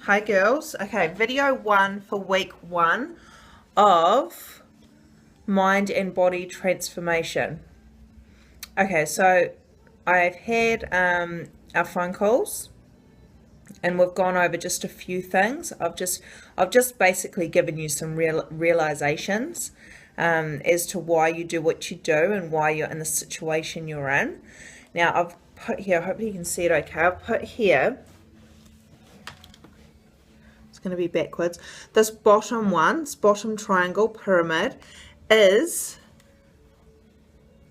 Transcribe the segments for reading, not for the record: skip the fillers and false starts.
Hi girls. Okay, video 1 for week 1 of mind and body transformation. Okay, so I've had our phone calls and we've gone over just a few things. I've just basically given you some realizations as to why you do what you do and why you're in the situation you're in. Now I've put here, hopefully you can see it okay, I've put here, going to be backwards. This bottom one, this bottom triangle pyramid, is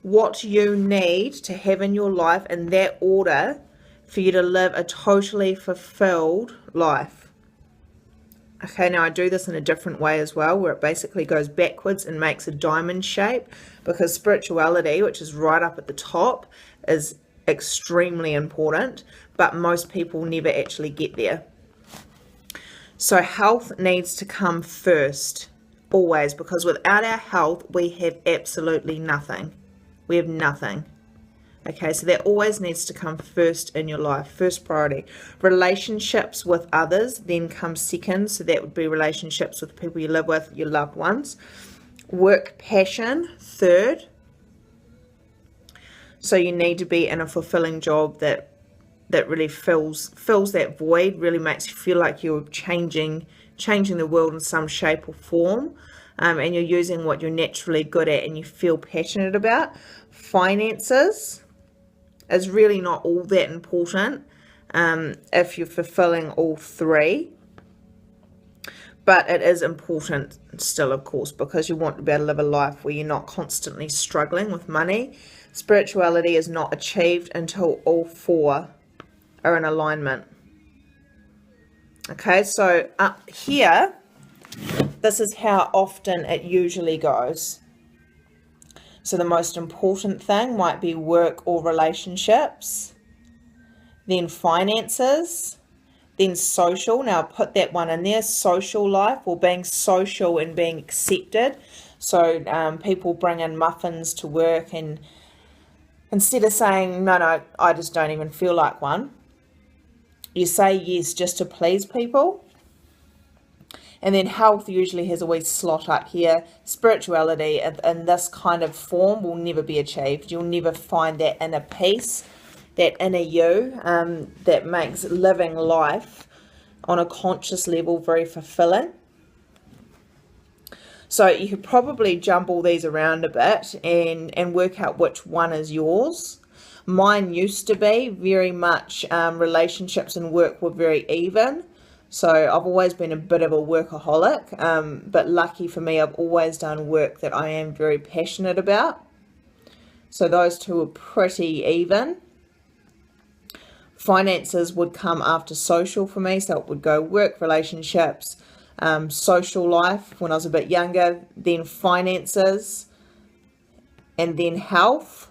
what you need to have in your life in that order for you to live a totally fulfilled life. Okay, now I do this in a different way as well, where it basically goes backwards and makes a diamond shape, because spirituality, which is right up at the top, is extremely important, but most people never actually get there. So health needs to come first, always, because without our health, we have absolutely nothing. We have nothing. Okay, so that always needs to come first in your life, first priority. Relationships with others then come second, so that would be relationships with people you live with, your loved ones. Work passion, third. So you need to be in a fulfilling job that really fills that void, really makes you feel like you're changing the world in some shape or form, and you're using what you're naturally good at and you feel passionate about. Finances is really not all that important if you're fulfilling all three, but it is important still, of course, because you want to be able to live a life where you're not constantly struggling with money. Spirituality is not achieved until all four are in alignment. Okay, so up here, this is how often it usually goes. So the most important thing might be work or relationships, then finances, then social. Now I'll put that one in there, social life, or being social and being accepted. So people bring in muffins to work, and instead of saying, no, I just don't even feel like one, you say yes just to please people. And then health usually has a wee slot up here. Spirituality in this kind of form will never be achieved. You'll never find that inner peace, that inner you, that makes living life on a conscious level very fulfilling. So you could probably jumble these around a bit and work out which one is yours. Mine used to be very much relationships and work were very even. So I've always been a bit of a workaholic, but lucky for me, I've always done work that I am very passionate about. So those two are pretty even. Finances would come after social for me, so it would go work, relationships, social life when I was a bit younger, then finances, and then health.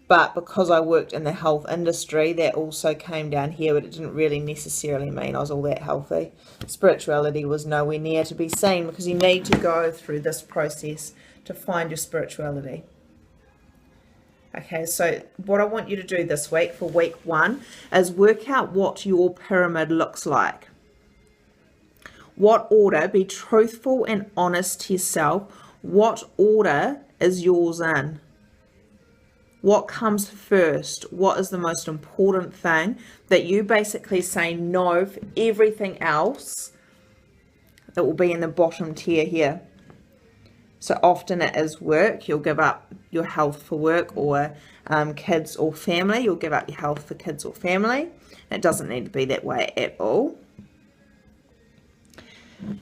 But because I worked in the health industry, that also came down here, but it didn't really necessarily mean I was all that healthy. Spirituality was nowhere near to be seen, because you need to go through this process to find your spirituality. Okay, so what I want you to do this week for week 1 is work out what your pyramid looks like. What order, be truthful and honest to yourself, what order is yours in? What comes first? What is the most important thing that you basically say no for everything else that will be in the bottom tier here? So often it is work. You'll give up your health for work, or kids or family. You'll give up your health for kids or family. It doesn't need to be that way at all.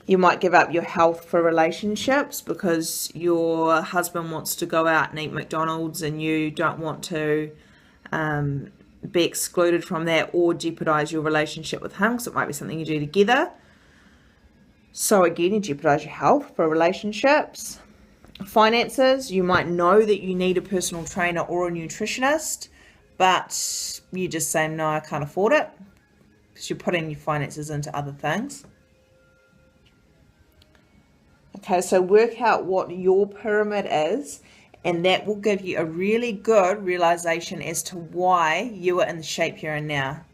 You might give up your health for relationships because your husband wants to go out and eat McDonald's and you don't want to be excluded from that or jeopardize your relationship with him, because it might be something you do together. So again, you jeopardize your health for relationships. Finances, you might know that you need a personal trainer or a nutritionist, but you just say, no, I can't afford it, because you're putting your finances into other things. Okay, so work out what your pyramid is, and that will give you a really good realization as to why you are in the shape you're in now.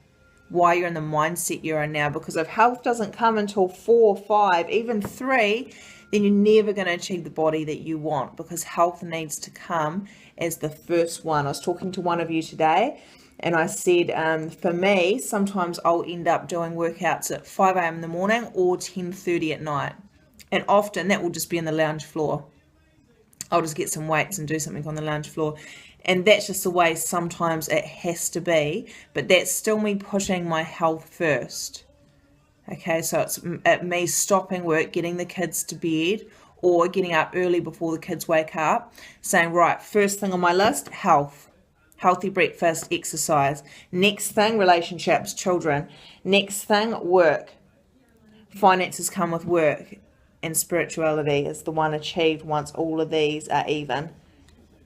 why you're in the mindset you're in now. Because if health doesn't come until 4, 5, even 3, then you're never going to achieve the body that you want, because health needs to come as the first one. I was talking to one of you today, and I said, for me, sometimes I'll end up doing workouts at 5 a.m. in the morning or 10:30 at night. And often that will just be in the lounge floor. I'll just get some weights and do something on the lounge floor. And that's just the way sometimes it has to be. But that's still me pushing my health first. Okay, so it's me stopping work, getting the kids to bed, or getting up early before the kids wake up, saying, right, first thing on my list, health. Healthy breakfast, exercise. Next thing, relationships, children. Next thing, work. Finances come with work. And spirituality is the one achieved once all of these are even.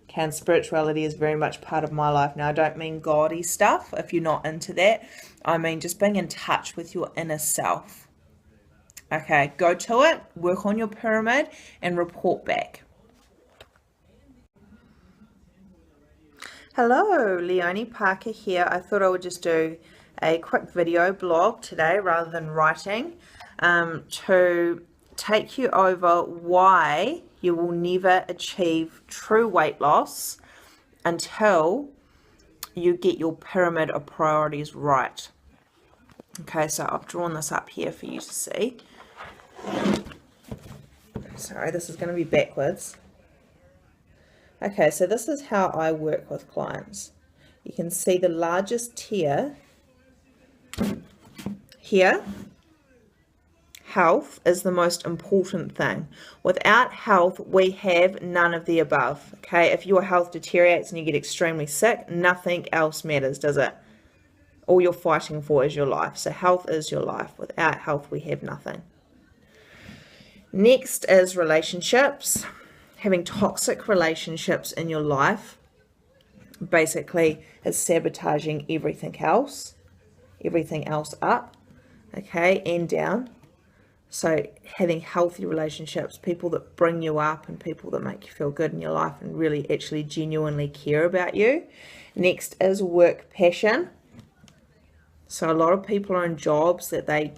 Okay, and spirituality is very much part of my life. Now, I don't mean gaudy stuff if you're not into that. I mean just being in touch with your inner self. Okay, go to it, work on your pyramid, and report back. Hello, Leonee Parker here. I thought I would just do a quick video blog today rather than writing to take you over why you will never achieve true weight loss until you get your pyramid of priorities right. Okay, so I've drawn this up here for you to see. Sorry, this is going to be backwards. Okay, so this is how I work with clients. You can see the largest tier here. Health is the most important thing. Without health, we have none of the above. Okay, if your health deteriorates and you get extremely sick, nothing else matters, does it? All you're fighting for is your life. So health is your life. Without health, we have nothing. Next is relationships. Having toxic relationships in your life basically is sabotaging everything else up, okay, and down. So having healthy relationships, people that bring you up and people that make you feel good in your life and really actually genuinely care about you. Next is work passion. So a lot of people are in jobs that they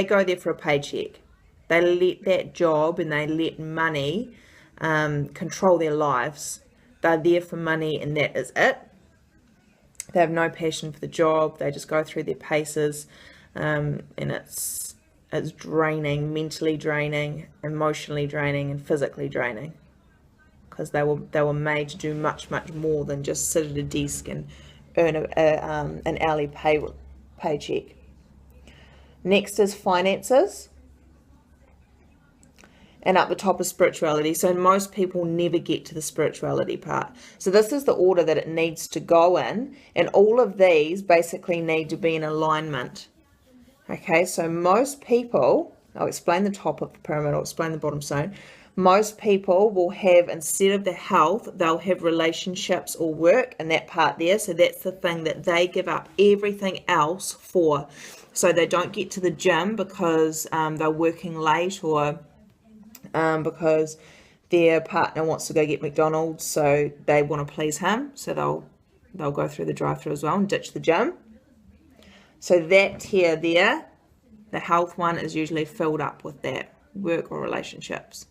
go there for a paycheck. They let that job and they let money control their lives. They're there for money and that is it. They have no passion for the job. They just go through their paces. And it's draining, mentally draining, emotionally draining, and physically draining, because they were made to do much more than just sit at a desk and earn an hourly paycheck. Next is finances, and up the top is spirituality. So most people never get to the spirituality part. So this is the order that it needs to go in, and all of these basically need to be in alignment. Okay, so most people, I'll explain the top of the pyramid, I'll explain the bottom zone. Most people will have, instead of the health, they'll have relationships or work in that part there. So that's the thing that they give up everything else for. So they don't get to the gym because they're working late, or because their partner wants to go get McDonald's, so they want to please him. So they'll go through the drive-thru as well and ditch the gym. So that tier there, the health one, is usually filled up with that, work or relationships.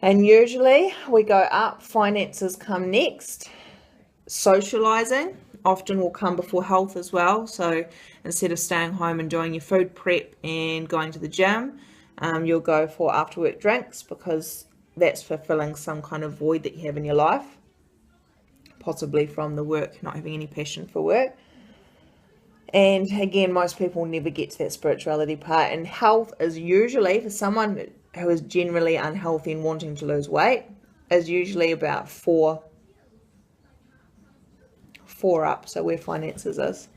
And usually we go up, finances come next. Socializing often will come before health as well. So instead of staying home and doing your food prep and going to the gym, you'll go for after work drinks, because that's fulfilling some kind of void that you have in your life. Possibly from the work, not having any passion for work. And again, most people never get to that spirituality part. And health is usually, for someone who is generally unhealthy and wanting to lose weight, is usually about 4 up, so where finances is.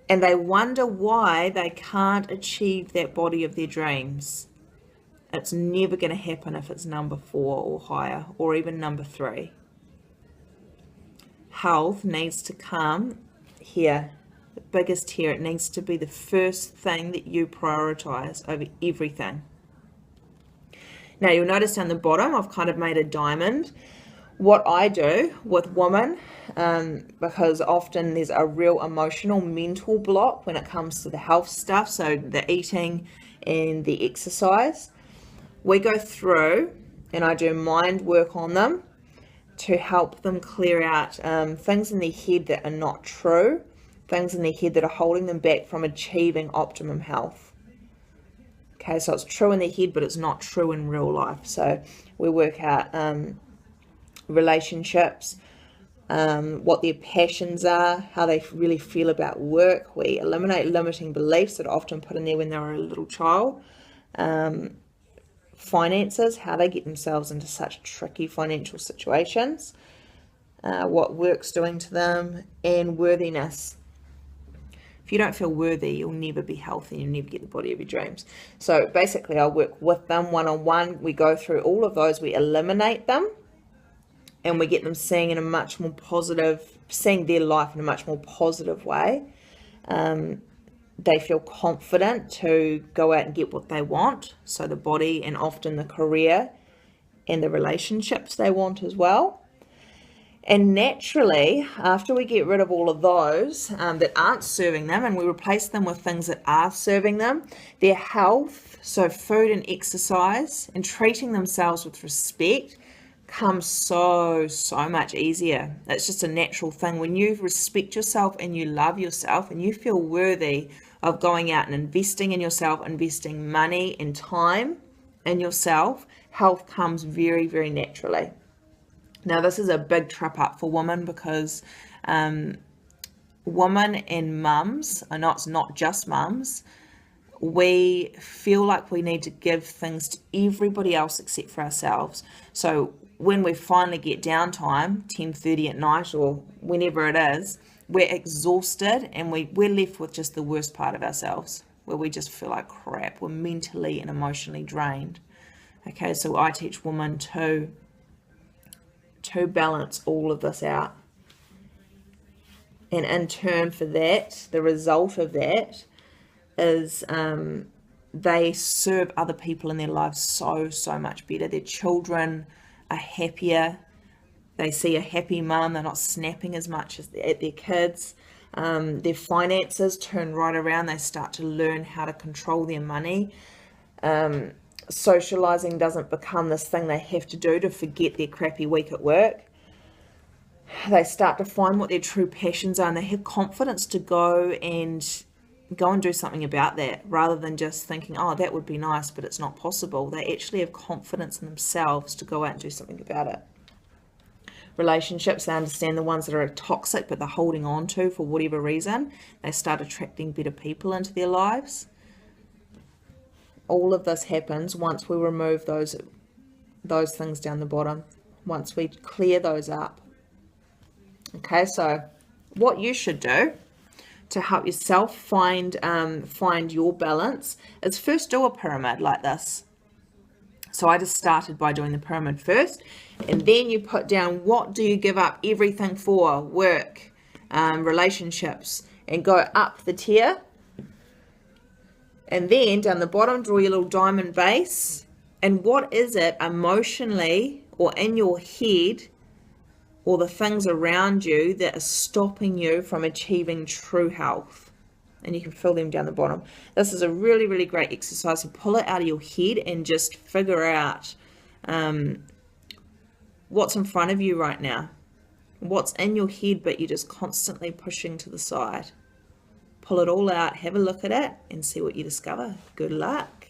And they wonder why they can't achieve that body of their dreams. It's never going to happen if it's number 4 or higher, or even number 3. Health needs to come here, the biggest here. It needs to be the first thing that you prioritize over everything. Now you'll notice down the bottom I've kind of made a diamond. what I do with women, because often there's a real emotional, mental block when it comes to the health stuff, so the eating and the exercise. We go through and I do mind work on them to help them clear out things in their head that are not true, things in their head that are holding them back from achieving optimum health. Okay, so it's true in their head, but it's not true in real life. So we work out relationships, what their passions are, how they really feel about work. We eliminate limiting beliefs that are often put in there when they were a little child. Finances, how they get themselves into such tricky financial situations, what work's doing to them, and worthiness. If you don't feel worthy, you'll never be healthy, you'll never get the body of your dreams. So basically, I'll work with them one-on-one. We go through all of those, we eliminate them, and we get them seeing in a much more positive, seeing their life in a much more positive way. They feel confident to go out and get what they want. So the body and often the career and the relationships they want as well. And naturally, after we get rid of all of those that aren't serving them and we replace them with things that are serving them, their health, so food and exercise and treating themselves with respect comes so much easier. It's just a natural thing. When you respect yourself and you love yourself and you feel worthy of going out and investing in yourself, investing money and time in yourself, health comes very, very naturally. Now, this is a big trip up for women because women and mums, I know it's not just mums, we feel like we need to give things to everybody else except for ourselves. So when we finally get downtime, 10:30 at night or whenever it is, we're exhausted and we're left with just the worst part of ourselves, where we just feel like crap. We're mentally and emotionally drained. Okay, so I teach women to balance all of this out. And in turn for that, the result of that is they serve other people in their lives so much better. Their children are happier. They see a happy mum. They're not snapping as much at their kids. Their finances turn right around. They start to learn how to control their money. Socializing doesn't become this thing they have to do to forget their crappy week at work. They start to find what their true passions are and they have confidence to go and do something about that rather than just thinking, oh, that would be nice, but it's not possible. They actually have confidence in themselves to go out and do something about it. Relationships, they understand the ones that are toxic but they're holding on to for whatever reason. They start attracting better people into their lives. All of this happens once we remove those things down the bottom, once we clear those up. Okay, so what you should do to help yourself find your balance is first do a pyramid like this. So I just started by doing the pyramid first, and then you put down what do you give up everything for, work, relationships, and go up the tier. And then down the bottom, draw your little diamond base. And what is it emotionally or in your head or the things around you that are stopping you from achieving true health? And you can fill them down the bottom. This is a really, really great exercise to pull it out of your head and just figure out what's in front of you right now. What's in your head but you're just constantly pushing to the side. Pull it all out, have a look at it, and see what you discover. Good luck.